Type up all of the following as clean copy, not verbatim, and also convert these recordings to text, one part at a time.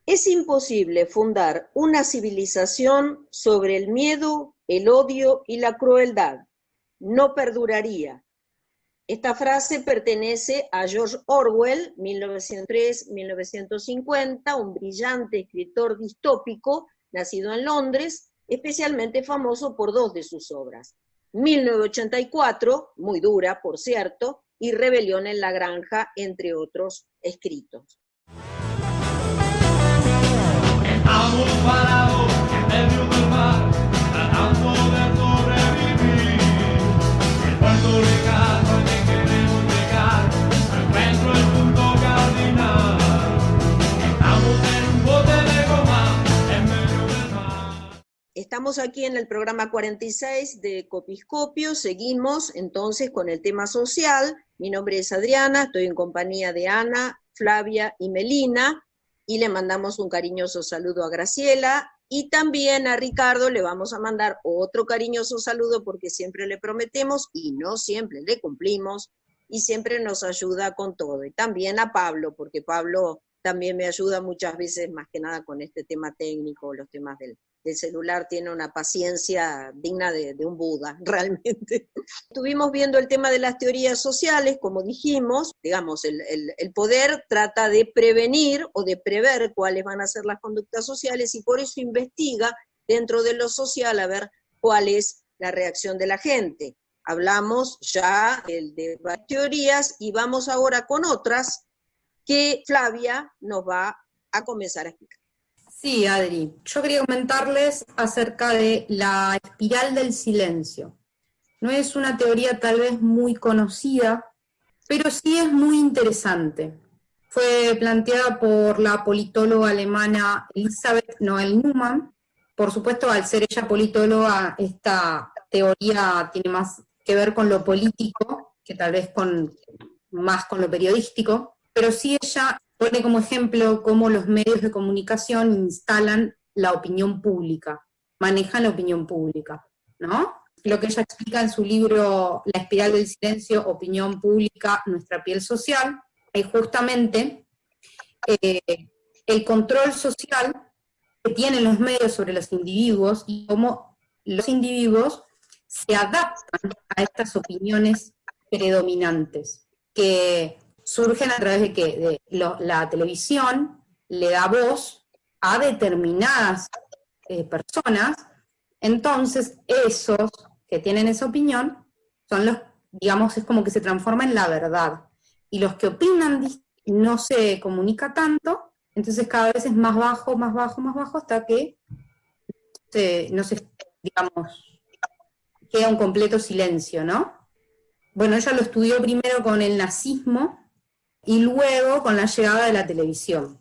Es imposible fundar una civilización sobre el miedo, el odio y la crueldad. No perduraría. Esta frase pertenece a George Orwell, 1903-1950, un brillante escritor distópico, nacido en Londres, especialmente famoso por dos de sus obras. 1984, muy dura, por cierto, y Rebelión en la Granja, entre otros escritos. Estamos parados en medio del mar, tratando de sobrevivir. El puerto lejano al que queremos llegar, no encuentro el punto cardinal. Estamos en un bote de goma, en medio del mar. Estamos aquí en el programa 46 de Copiscopio, seguimos entonces con el tema social. Mi nombre es Adriana, estoy en compañía de Ana, Flavia y Melina, y le mandamos un cariñoso saludo a Graciela, y también a Ricardo le vamos a mandar otro cariñoso saludo porque siempre le prometemos y no siempre le cumplimos, y siempre nos ayuda con todo. Y también a Pablo, porque Pablo también me ayuda muchas veces, más que nada con este tema técnico, los temas del celular, tiene una paciencia digna de un Buda, realmente. Estuvimos viendo el tema de las teorías sociales, como dijimos, digamos, el poder trata de prevenir o de prever cuáles van a ser las conductas sociales, y por eso investiga dentro de lo social a ver cuál es la reacción de la gente. Hablamos ya de varias teorías y vamos ahora con otras que Flavia nos va a comenzar a explicar. Sí, Adri, yo quería comentarles acerca de la espiral del silencio. No es una teoría tal vez muy conocida, pero sí es muy interesante. Fue planteada por la politóloga alemana Elisabeth Noelle-Neumann. Por supuesto, al ser ella politóloga, esta teoría tiene más que ver con lo político, que tal vez más con lo periodístico, pero sí ella pone como ejemplo cómo los medios de comunicación instalan la opinión pública, manejan la opinión pública, ¿no? Lo que ella explica en su libro La espiral del silencio, opinión pública, nuestra piel social, es justamente el control social que tienen los medios sobre los individuos y cómo los individuos se adaptan a estas opiniones predominantes, que surgen a través de que la televisión le da voz a determinadas personas. Entonces esos que tienen esa opinión son los, digamos, es como que se transforma en la verdad, y los que opinan no se comunica tanto, entonces cada vez es más bajo, más bajo, más bajo, hasta que no se, digamos, queda un completo silencio, ¿no? Bueno, ella lo estudió primero con el nazismo y luego con la llegada de la televisión,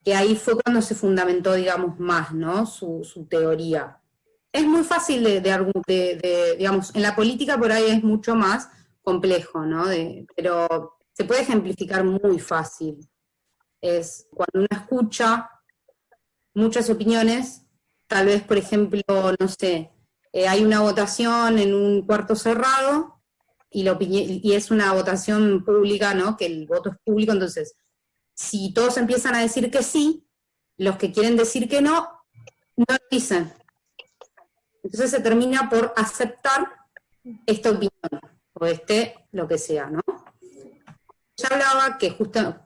que ahí fue cuando se fundamentó, digamos, más, ¿no? Su teoría. Es muy fácil digamos, en la política por ahí es mucho más complejo, ¿no? Pero se puede ejemplificar muy fácil. Es cuando uno escucha muchas opiniones, tal vez, por ejemplo, no sé, hay una votación en un cuarto cerrado, y es una votación pública, ¿no? Que el voto es público, entonces, si todos empiezan a decir que sí, los que quieren decir que no, no lo dicen. Entonces se termina por aceptar esta opinión, o lo que sea, ¿no? Ella hablaba que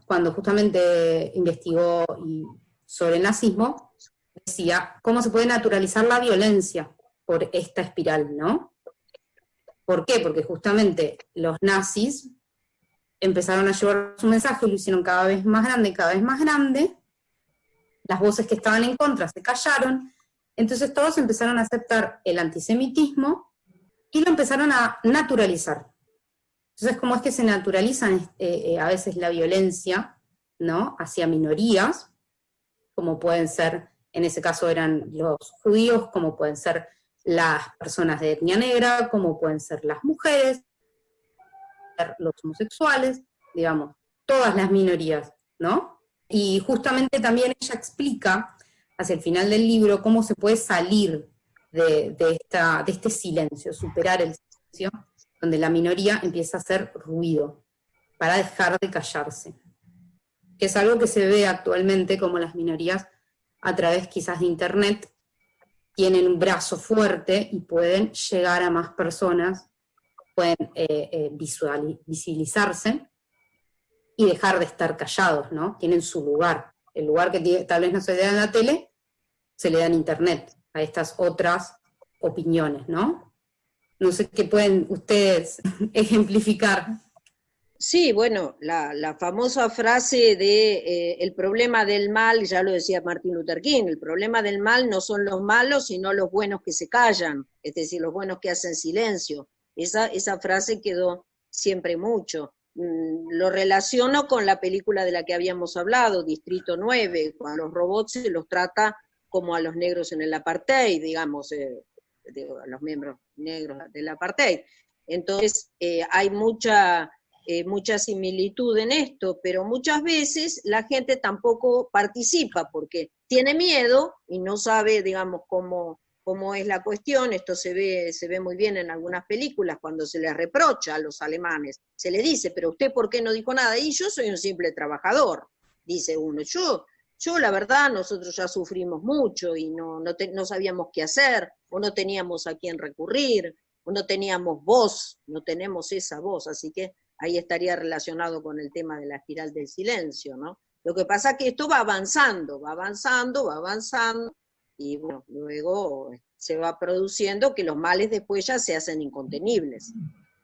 cuando justamente investigó sobre el nazismo, decía cómo se puede naturalizar la violencia por esta espiral, ¿no? ¿Por qué? Porque justamente los nazis empezaron a llevar su mensaje, lo hicieron cada vez más grande, las voces que estaban en contra se callaron, entonces todos empezaron a aceptar el antisemitismo y lo empezaron a naturalizar. Entonces, ¿cómo es que se naturalizan a veces la violencia, ¿no? Hacia minorías, como pueden ser, en ese caso eran los judíos, como pueden ser las personas de etnia negra, como pueden ser las mujeres, los homosexuales, digamos, todas las minorías, ¿no? Y justamente también ella explica, hacia el final del libro, cómo se puede salir de este silencio, superar el silencio, donde la minoría empieza a hacer ruido, para dejar de callarse. que es algo que se ve actualmente como las minorías a través quizás de Internet tienen un brazo fuerte y pueden llegar a más personas, pueden visibilizarse y dejar de estar callados, ¿no? Tienen su lugar. El lugar que tal vez no se le da en la tele, se le da en Internet, a estas otras opiniones, ¿no? No sé qué pueden ustedes ejemplificar. Sí, bueno, la famosa frase de el problema del mal, ya lo decía Martin Luther King, el problema del mal no son los malos, sino los buenos que se callan, es decir, los buenos que hacen silencio. Esa frase quedó siempre mucho. Lo relaciono con la película de la que habíamos hablado, Distrito 9, cuando los robots se los trata como a los negros en el apartheid, digamos, a los miembros negros del apartheid. Entonces, hay mucha similitud en esto, pero muchas veces la gente tampoco participa porque tiene miedo y no sabe, digamos, cómo es la cuestión. Esto se ve muy bien en algunas películas cuando se les reprocha a los alemanes. Se le dice, pero usted ¿por qué no dijo nada? Y yo soy un simple trabajador, dice uno. Yo la verdad, nosotros ya sufrimos mucho y no sabíamos qué hacer, o no teníamos a quién recurrir, o no teníamos voz, no tenemos esa voz, así que ahí estaría relacionado con el tema de la espiral del silencio, ¿no? Lo que pasa es que esto va avanzando, y bueno, luego se va produciendo que los males después ya se hacen incontenibles.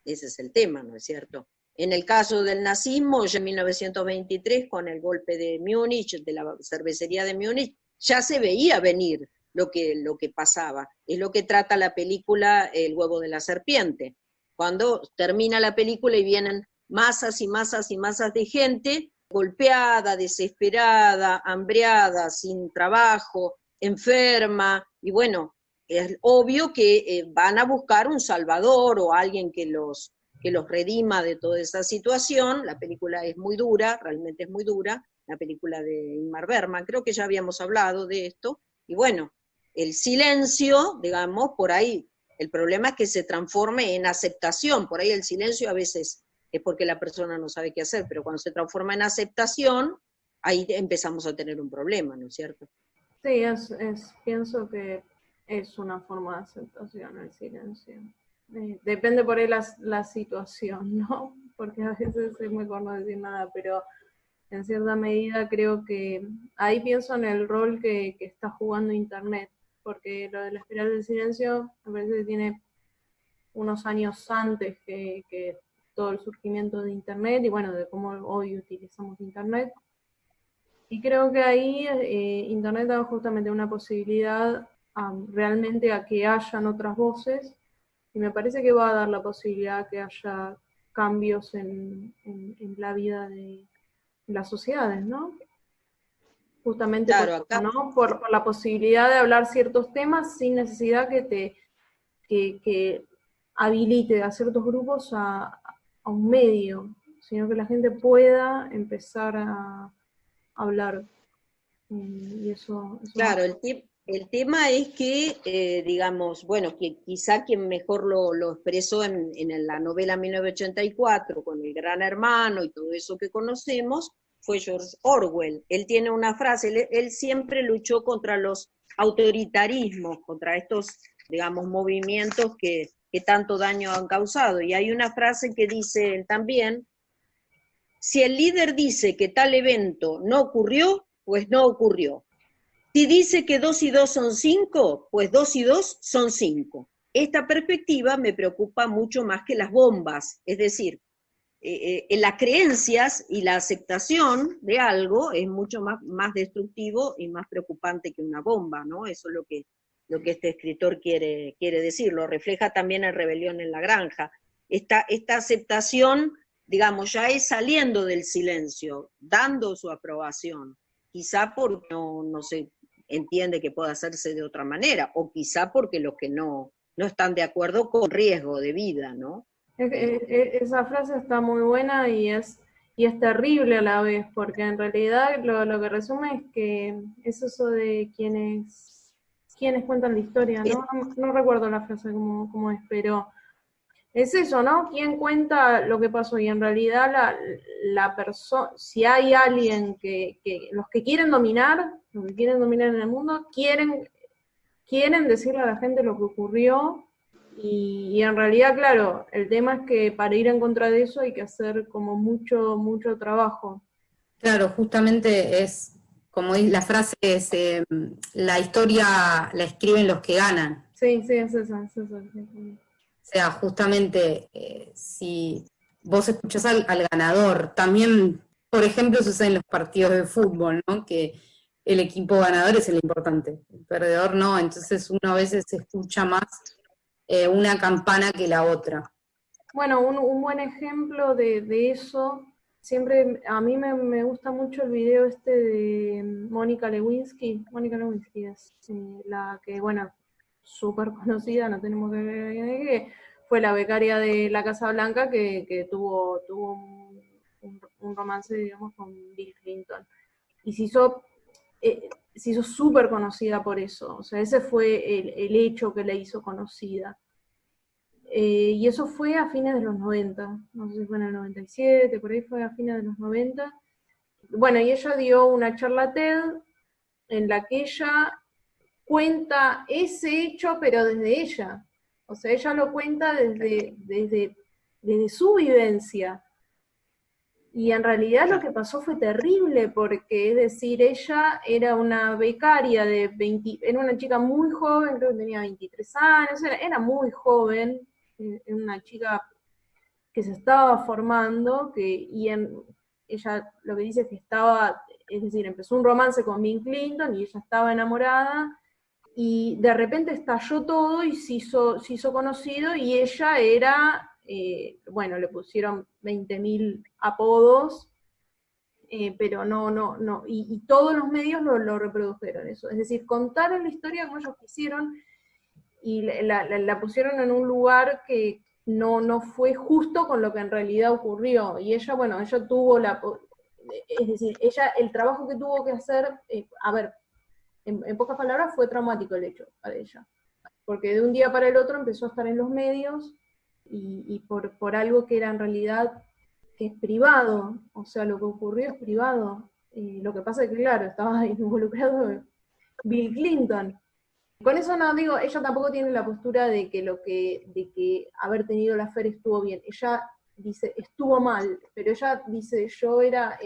Ese es el tema, ¿no es cierto? En el caso del nazismo, ya en 1923, con el golpe de Múnich, de la cervecería de Múnich, ya se veía venir lo que pasaba. Es lo que trata la película El huevo de la serpiente. Cuando termina la película y vienen masas y masas y masas de gente golpeada, desesperada, hambreada, sin trabajo, enferma, y bueno, es obvio que van a buscar un salvador o alguien que los redima de toda esa situación. La película es muy dura, realmente es muy dura, la película de Ingmar Bergman, creo que ya habíamos hablado de esto, y bueno, el silencio, digamos, por ahí, el problema es que se transforme en aceptación, por ahí el silencio a veces es porque la persona no sabe qué hacer, pero cuando se transforma en aceptación, ahí empezamos a tener un problema, ¿no es cierto? Sí, pienso que es una forma de aceptación el silencio. Depende por ahí la situación, ¿no? Porque a veces es mejor no decir nada, pero en cierta medida creo que ahí pienso en el rol que está jugando Internet, porque lo de la espiral del silencio me parece que tiene unos años antes que todo el surgimiento de Internet y bueno, de cómo hoy utilizamos Internet. Y creo que ahí Internet da justamente una posibilidad realmente a que hayan otras voces, y me parece que va a dar la posibilidad que haya cambios en la vida de las sociedades, ¿no? Justamente claro, ¿no? Por la posibilidad de hablar ciertos temas sin necesidad que habilite a ciertos grupos a un medio, sino que la gente pueda empezar a hablar. Y eso claro, el tema es que, digamos, bueno, que quizá quien mejor lo expresó en la novela 1984, con el Gran Hermano y todo eso que conocemos, fue George Orwell. Él tiene una frase, él siempre luchó contra los autoritarismos, contra estos, digamos, movimientos que tanto daño han causado. Y hay una frase que dice él también: si el líder dice que tal evento no ocurrió, pues no ocurrió. Si dice que 2 y 2 son 5, pues 2 y 2 son 5. Esta perspectiva me preocupa mucho más que las bombas, es decir, en las creencias y la aceptación de algo es mucho más destructivo y más preocupante que una bomba, ¿no? Eso es lo que este escritor quiere decir, lo refleja también en Rebelión en la Granja. Esta aceptación, digamos, ya es saliendo del silencio, dando su aprobación, quizá porque no se entiende que pueda hacerse de otra manera, o quizá porque los que no están de acuerdo con riesgo de vida, ¿no? Esa frase está muy buena y es terrible a la vez, porque en realidad lo que resume es que es eso de quienes cuentan la historia, ¿no? No recuerdo la frase cómo es, pero Es eso, ¿no? ¿Quién cuenta lo que pasó? Y en realidad la persona, si hay alguien los que quieren dominar en el mundo, quieren decirle a la gente lo que ocurrió, y en realidad, claro, el tema es que para ir en contra de eso hay que hacer como mucho trabajo. Claro, justamente es, como la frase es, la historia la escriben los que ganan. Sí, es eso. Sí. O sea, justamente, si vos escuchás al ganador, también, por ejemplo, se usa en los partidos de fútbol, ¿no? Que el equipo ganador es el importante, el perdedor no, entonces uno a veces escucha más una campana que la otra. Bueno, un buen ejemplo de eso, siempre a mí me gusta mucho el video este de Mónica Lewinsky es la que, bueno, súper conocida, no tenemos que ver, que fue la becaria de la Casa Blanca que tuvo un romance, digamos, con Bill Clinton. Y se hizo súper conocida por eso, o sea, ese fue el hecho que la hizo conocida. Y eso fue a fines de los 90, no sé si fue en el 97, por ahí fue a fines de los 90. Bueno, y ella dio una charla TED en la que ella cuenta ese hecho, pero desde ella. O sea, ella lo cuenta desde su vivencia. Y en realidad lo que pasó fue terrible, porque, es decir, ella era una becaria de 20, era una chica muy joven, creo que tenía 23 años, era muy joven, era una chica que se estaba formando, ella lo que dice es que estaba, es decir, empezó un romance con Bill Clinton y ella estaba enamorada, y de repente estalló todo y se hizo conocido, y ella era, bueno, le pusieron 20.000 apodos, pero no, y todos los medios lo reprodujeron eso, es decir, contaron la historia como ellos quisieron, y la pusieron en un lugar que no fue justo con lo que en realidad ocurrió, y ella, bueno, ella tuvo es decir, el trabajo que tuvo que hacer, a ver, en pocas palabras, fue traumático el hecho para ella, porque de un día para el otro empezó a estar en los medios, y por algo que era en realidad, que es privado, o sea, lo que ocurrió es privado. Lo que pasa es que, claro, estaba involucrado Bill Clinton. Con eso no digo, ella tampoco tiene la postura de que haber tenido la fe estuvo bien. Ella dice, estuvo mal, pero ella dice, yo era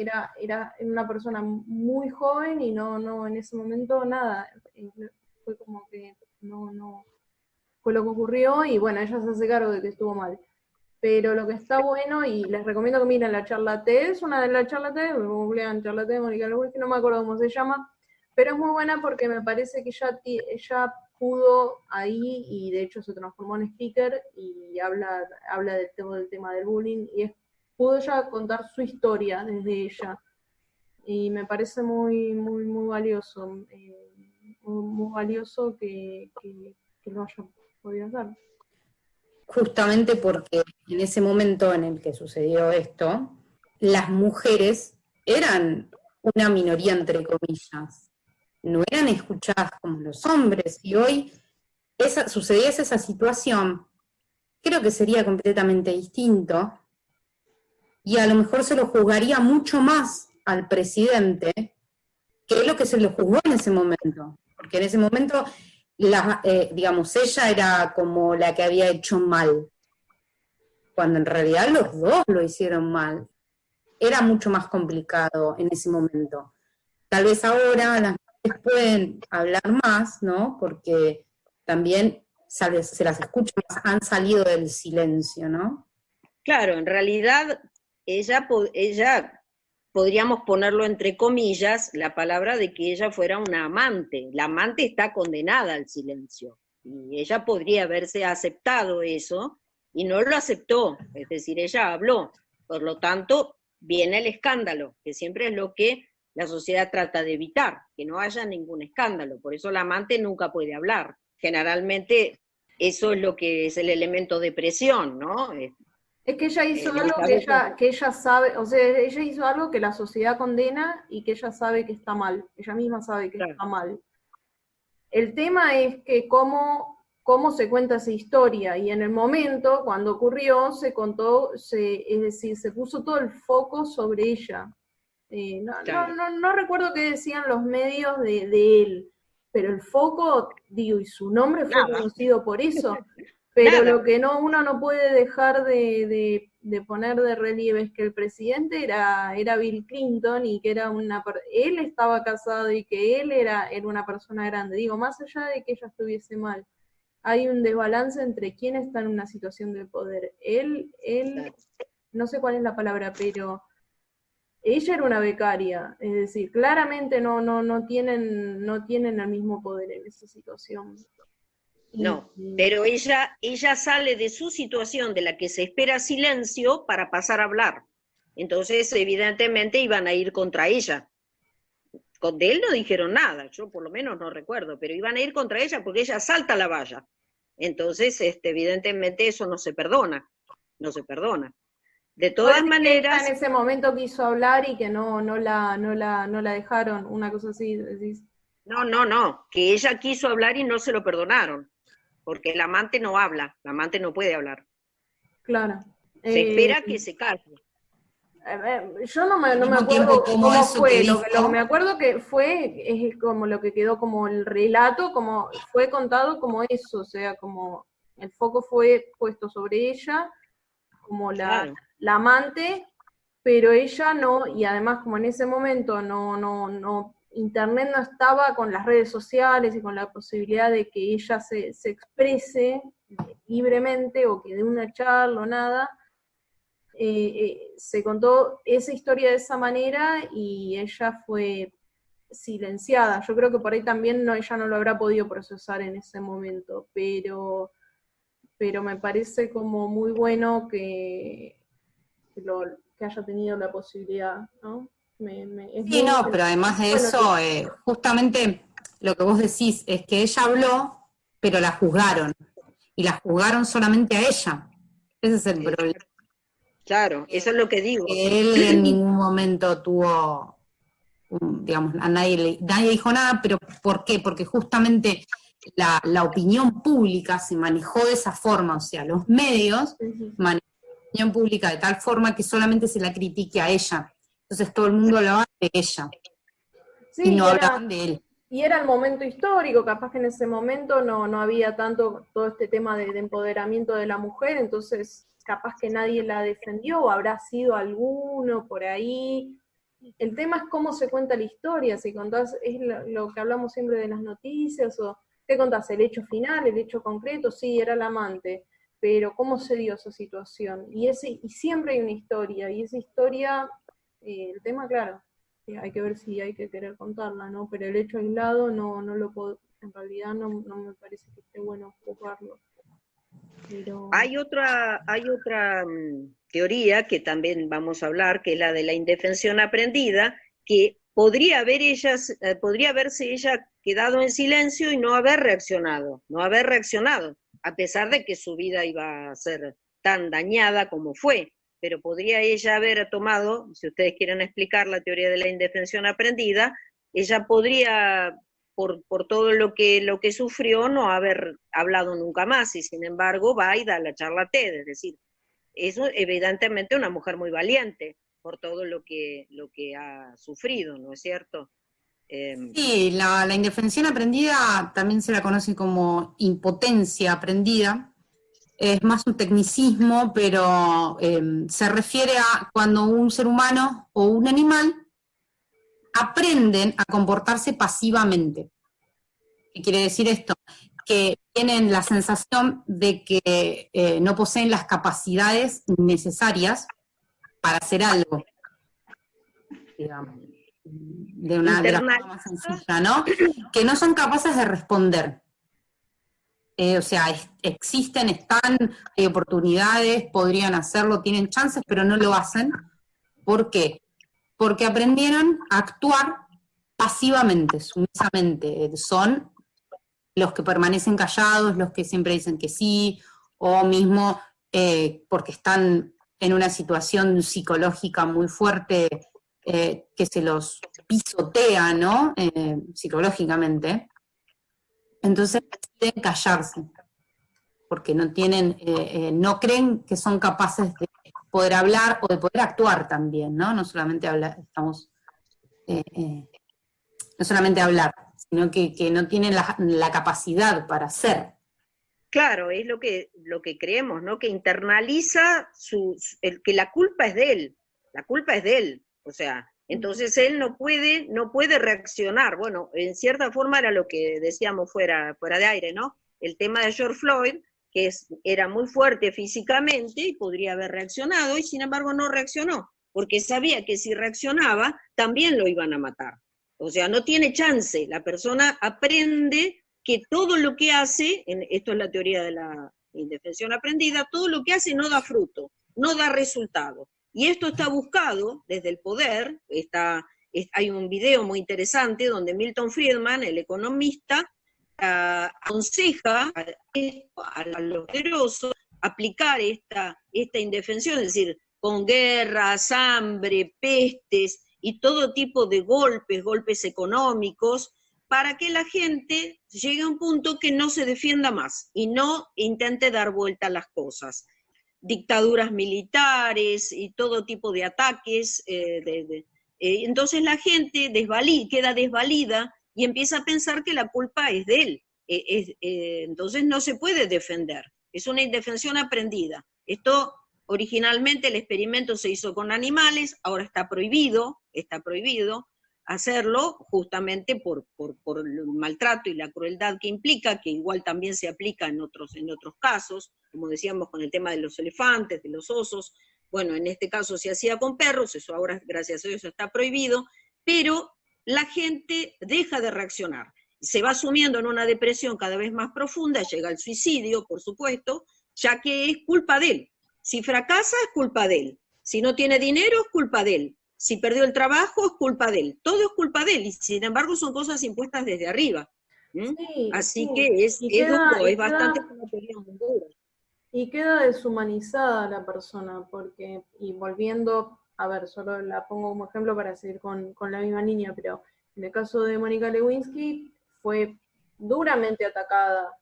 una persona muy joven y no, en ese momento nada. Fue como que no fue lo que ocurrió, y bueno, ella se hace cargo de que estuvo mal. Pero lo que está bueno, y les recomiendo que miren la charla TED, es una de las charlas TED, googlean charla TED, Mónica Lewinsky, no me acuerdo cómo se llama, pero es muy buena porque me parece que ella pudo ahí, y de hecho se transformó en speaker, y habla del tema del bullying, y pudo ya contar su historia desde ella, y me parece muy valioso, muy valioso que lo haya podido hacer. Justamente porque en ese momento en el que sucedió esto, las mujeres eran una minoría, entre comillas, no eran escuchadas como los hombres, y hoy sucediese esa situación, creo que sería completamente distinto, y a lo mejor se lo juzgaría mucho más al presidente que lo que se lo juzgó en ese momento, porque en ese momento digamos, ella era como la que había hecho mal, cuando en realidad los dos lo hicieron mal. Era mucho más complicado en ese momento. Tal vez ahora las mujeres pueden hablar más, ¿no? Porque también se las escucha más, han salido del silencio, ¿no? Claro, en realidad ella podríamos ponerlo entre comillas, la palabra de que ella fuera una amante. La amante está condenada al silencio, y ella podría haberse aceptado eso, y no lo aceptó, es decir, ella habló. Por lo tanto, viene el escándalo, que siempre es lo que la sociedad trata de evitar, que no haya ningún escándalo. Por eso la amante nunca puede hablar. Generalmente eso es lo que es el elemento de presión, ¿no? Es que ella hizo algo que ella sabe, o sea, ella hizo algo que la sociedad condena y que ella sabe que está mal, ella misma sabe que está mal. El tema es que cómo cómo se cuenta esa historia, y en el momento, cuando ocurrió, se contó, es decir, se puso todo el foco sobre ella. Claro. No recuerdo qué decían los medios de él, pero el foco, digo, y su nombre fue Nada. conocido por eso, pero Nada. lo que uno no puede dejar de poner de relieve es que el presidente era Bill Clinton, y que él estaba casado y que él era una persona grande. Digo, más allá de que ella estuviese mal, hay un desbalance entre quién está en una situación de poder. Él, no sé cuál es la palabra, pero ella era una becaria, es decir, claramente no tienen el mismo poder en esa situación. No, pero ella sale de su situación de la que se espera silencio para pasar a hablar. Entonces, evidentemente, iban a ir contra ella. De él no dijeron nada, yo por lo menos no recuerdo, pero iban a ir contra ella porque ella salta la valla. Entonces, evidentemente, eso no se perdona, no se perdona. De todas maneras... Ella en ese momento quiso hablar y que no la dejaron, una cosa así, decís. No, que ella quiso hablar y no se lo perdonaron, porque el amante no habla, el amante no puede hablar. Claro. Se espera que se calle. Yo no me acuerdo cómo fue, lo que me acuerdo que es como lo que quedó como el relato, como fue contado como eso, o sea, como el foco fue puesto sobre ella, como la amante, pero ella no, y además como en ese momento Internet no estaba con las redes sociales y con la posibilidad de que ella se exprese libremente o que dé una charla o nada, se contó esa historia de esa manera y ella fue silenciada. Yo creo que por ahí también ella no lo habrá podido procesar en ese momento, pero me parece como muy bueno que haya tenido la posibilidad, ¿no? Sí, no, pero además de eso, justamente lo que vos decís es que ella habló, pero la juzgaron, y la juzgaron solamente a ella. Ese es el problema. Claro, eso es lo que digo. Que él en ningún momento tuvo, digamos, a nadie dijo nada, pero ¿por qué? Porque justamente la opinión pública se manejó de esa forma, o sea, los medios manejaron la opinión pública de tal forma que solamente se la critique a ella. Entonces todo el mundo hablaba de ella, sí, y no hablaban de él. Y era el momento histórico, capaz que en ese momento no había tanto todo este tema de empoderamiento de la mujer, entonces capaz que nadie la defendió, o habrá sido alguno por ahí. El tema es cómo se cuenta la historia, si contás, es lo que hablamos siempre de las noticias, o ¿qué contás? ¿El hecho final, el hecho concreto? Sí, era el amante, pero ¿cómo se dio esa situación? Y siempre hay una historia, y esa historia, el tema, claro, hay que ver si hay que querer contarla, ¿no? Pero el hecho aislado no lo puedo, en realidad no me parece que esté bueno juzgarlo. Pero... Hay otra teoría que también vamos a hablar, que es la de la indefensión aprendida, que podría haberse ella quedado en silencio y no haber reaccionado, a pesar de que su vida iba a ser tan dañada como fue, pero podría ella haber tomado, si ustedes quieren explicar la teoría de la indefensión aprendida, ella podría, por todo lo que sufrió, no haber hablado nunca más, y sin embargo va y da la charla TED, es decir, eso evidentemente una mujer muy valiente, por todo lo que ha sufrido, ¿no es cierto? Sí, la indefensión aprendida también se la conoce como impotencia aprendida. Es más un tecnicismo, pero se refiere a cuando un ser humano o un animal aprenden a comportarse pasivamente. ¿Qué quiere decir esto? Que tienen la sensación de que no poseen las capacidades necesarias para hacer algo, digamos, de la forma más sencilla, ¿no? Que no son capaces de responder. O sea, existen, están, hay oportunidades, podrían hacerlo, tienen chances, pero no lo hacen. ¿Por qué? Porque aprendieron a actuar pasivamente, sumisamente. Son los que permanecen callados, los que siempre dicen que sí, o mismo porque están en una situación psicológica muy fuerte que se los pisotea, ¿no? Psicológicamente. Entonces deciden callarse. porque no tienen, no creen que son capaces de poder hablar o de poder actuar también, ¿no? No solamente hablar, no solamente hablar, sino que no tienen la capacidad para hacer. Claro, es lo que creemos, ¿no? Que internaliza que la culpa es de él, la culpa es de él, o sea, entonces él no puede reaccionar. Bueno, en cierta forma era lo que decíamos fuera de aire, ¿no? El tema de George Floyd, que era muy fuerte físicamente y podría haber reaccionado, y sin embargo no reaccionó, porque sabía que si reaccionaba, también lo iban a matar. O sea, no tiene chance, la persona aprende que todo lo que hace, esto es la teoría de la indefensión aprendida, todo lo que hace no da fruto, no da resultado. Y esto está buscado desde el poder, hay un video muy interesante donde Milton Friedman, el economista, aconseja a los poderosos aplicar esta indefensión, es decir, con guerras, hambre, pestes y todo tipo de golpes económicos, para que la gente llegue a un punto que no se defienda más y no intente dar vuelta a las cosas. Dictaduras militares y todo tipo de ataques, entonces la gente queda desvalida y empieza a pensar que la culpa es de él. Entonces no se puede defender, es una indefensión aprendida. Esto originalmente el experimento se hizo con animales, ahora está prohibido hacerlo justamente por el maltrato y la crueldad que implica, que igual también se aplica en otros casos, como decíamos con el tema de los elefantes, de los osos. Bueno, en este caso se hacía con perros, eso ahora gracias a Dios está prohibido, pero la gente deja de reaccionar, se va sumiendo en una depresión cada vez más profunda, llega al suicidio, por supuesto, ya que es culpa de él. Si fracasa es culpa de él, si no tiene dinero es culpa de él, si perdió el trabajo es culpa de él, todo es culpa de él, y sin embargo son cosas impuestas desde arriba. Sí, así sí. que es duro, es bastante una teoría muy dura. Y queda deshumanizada la persona, porque, y volviendo, a ver, solo la pongo como ejemplo para seguir con la misma línea, pero en el caso de Mónica Lewinsky fue duramente atacada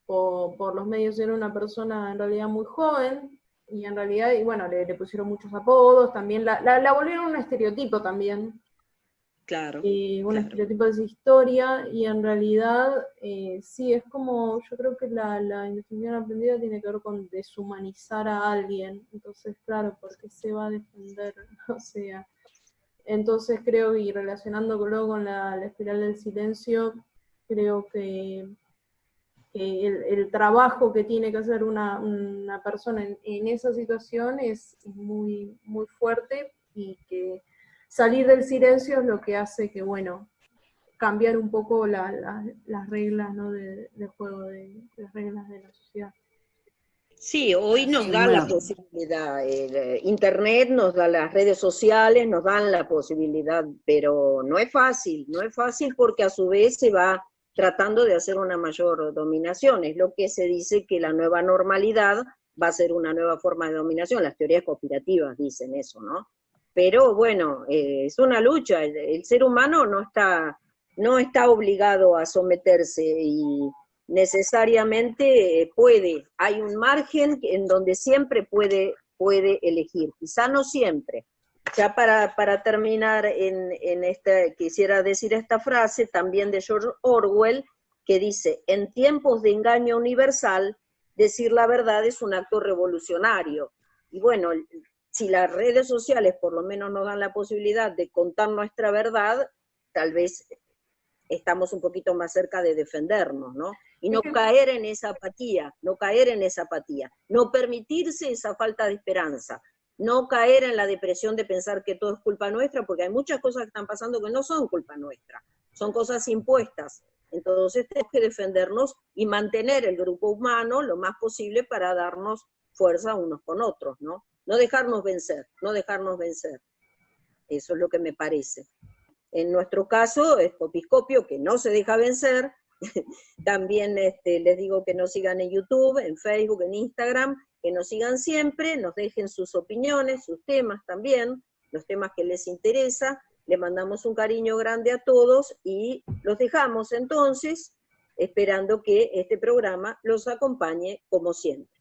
por los medios. Era una persona en realidad muy joven, y en realidad, y bueno, le pusieron muchos apodos, también la volvieron un estereotipo también. Claro. Un estereotipo de esa historia, y en realidad sí, es como, yo creo que la indefensión aprendida tiene que ver con deshumanizar a alguien. Entonces, claro, ¿por qué se va a defender? O sea, entonces creo, y relacionándolo con la espiral del silencio, creo que el trabajo que tiene que hacer una persona en esa situación es muy, muy fuerte, y que salir del silencio es lo que hace que, bueno, cambiar un poco las reglas, ¿no? de juego, las reglas de la sociedad. Sí, hoy nos da la posibilidad, Internet nos da, las redes sociales nos dan la posibilidad, pero no es fácil porque a su vez se va tratando de hacer una mayor dominación. Es lo que se dice que la nueva normalidad va a ser una nueva forma de dominación. Las teorías conspirativas dicen eso, ¿no? Pero bueno, es una lucha. El ser humano no está obligado a someterse y necesariamente hay un margen en donde siempre puede elegir, quizá no siempre. Ya para terminar quisiera decir esta frase también de George Orwell, que dice: en tiempos de engaño universal, decir la verdad es un acto revolucionario. Y bueno, si las redes sociales por lo menos nos dan la posibilidad de contar nuestra verdad, tal vez estamos un poquito más cerca de defendernos, ¿no? Y no caer en esa apatía, no permitirse esa falta de esperanza, no caer en la depresión de pensar que todo es culpa nuestra, porque hay muchas cosas que están pasando que no son culpa nuestra, son cosas impuestas. Entonces tenemos que defendernos y mantener el grupo humano lo más posible para darnos fuerza unos con otros, ¿no? No dejarnos vencer. Eso es lo que me parece. En nuestro caso, es Copiscopio, que no se deja vencer. También les digo que nos sigan en YouTube, en Facebook, en Instagram, que nos sigan siempre, nos dejen sus opiniones, sus temas también, los temas que les interesa. Le mandamos un cariño grande a todos y los dejamos entonces esperando que este programa los acompañe como siempre.